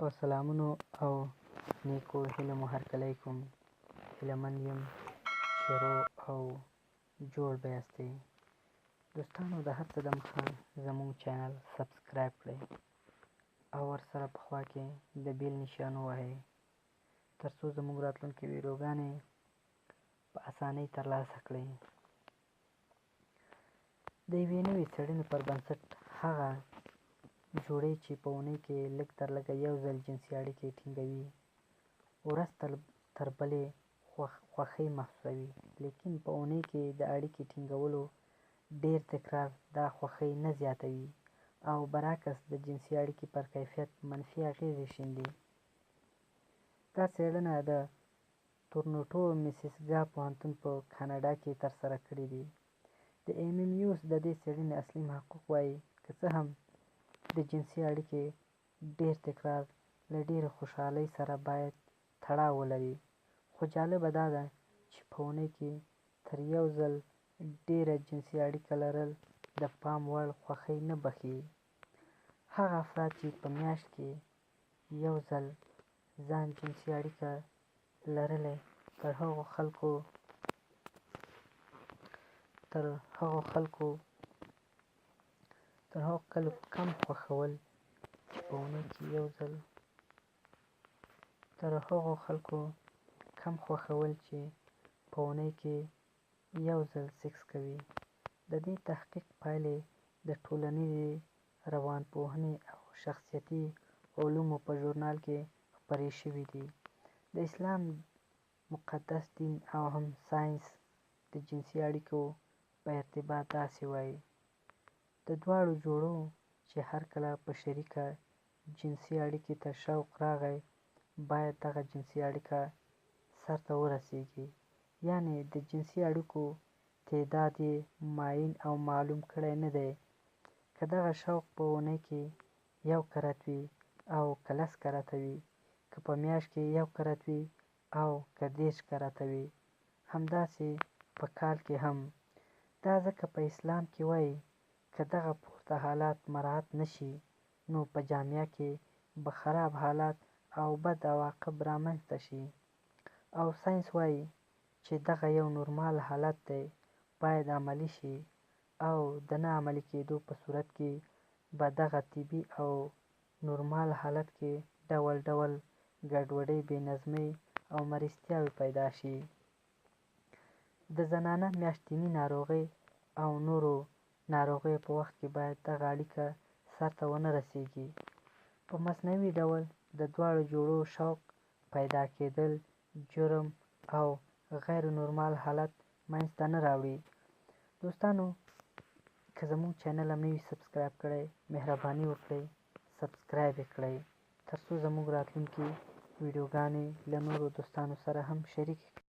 په سلامونو او نیکو هیلو مو هرکلی کوم. هیلهمند یم چې روغ او جوړ به یاستئ. دوستانو د هر څه دمخه زموږ چینل سبسکرایب کړئ او ورسره په خوا کې د بیل نشان ووهئ تر څو زموږ راتلونکې ویډیوګانې په اسانۍ ترلاسه کړئ. د یوې نوې څېړنې پر بنسټ هغه جوړې چې په اونۍ کې لږ تر لږه یو ځل جنسي اړیکې ټینګوي ورځ تر بلې خوښۍ محسوسوي، لیکن په اونۍ کې د اړیکې ټینګولو ډېر تکرار دا خوښۍ نه زیاتوي او برعکس د جنسي اړیکې پر کیفیت منفي اغېزې شیندي. دا څېړنه د تورنټو میسیسیګا پوهنتون په کاناډا کې ترسره کړې ده. د ایمینیوس د دې څېړنې اصلي محقق وایي که څه هم د جنسي اړیکې ډېر تکرار له ډېرې خوشحالۍ سره باید تړاو ولري، خو جالبه دا ده چې په اونۍ کې تر یو ځل ډېره جنسي اړیکه لرل د پام وړ خوښۍ نه بښي. هغه افراد چې په میاشت کې یو ځل ځان جنسي اړیکه لرلی تر هغو خلکو کم خوښول چې په اونۍ کې یو ځل سیکس کوي. د دې تحقیق پایلې د ټولنیزې روانپوهنې او شخصیتي علومو په ژورنال کې خپرې شوې دي. د اسلام مقدس دین او هم ساینس د جنسي اړیکو په ارتباط داسې وایي: د دواړو جوړو چې هرکله په شریکه جنسي اړیکې ته شوق راغی باید دغه جنسي اړیکه سرته ورسیږي، یعنې د جنسي اړیکو تعداد یې معین او معلوم کړی نه دی. که دغه شوق په اونۍ کې 1 کرت وي او که 10 کرته وي، که په میاشت کې 1 کرت وي او که 30 کرته وي، همداسې په کال کې هم. دا ځکه په اسلام کې وایي که دغه پورته حالات مراعات نشي نو په جامعه کې به خراب حالات او بد عواقب رامنځته شي، او ساینس وایي چې دغه یو نورمال حالت دی باید عملي شي، او د نه عملي کېدو په صورت کې به دغه طبیعي او نورمال حالت کې ډول ډول ګډوډۍ، بې نظمۍ او مرستیاوې پیدا شي. د زنانه میاشتنۍ ناروغۍ او نورو ناروغیو په وخت کې باید دغه اړیکه سرته ونه رسیږي. په مصنوعي ډول د دواړو جوړو شوق پیدا کېدل جرم او غیر نورمال حالت منځته نه راوړي. دوستانو، که زموږ چینل هم نه وي سبسکرایب کړی، مهرباني وکړئ سبسکرایب یې کړئ تر څو زموږ راتلونکي ویډیوګانې له نورو دوستانو سره هم شریکې کړئ.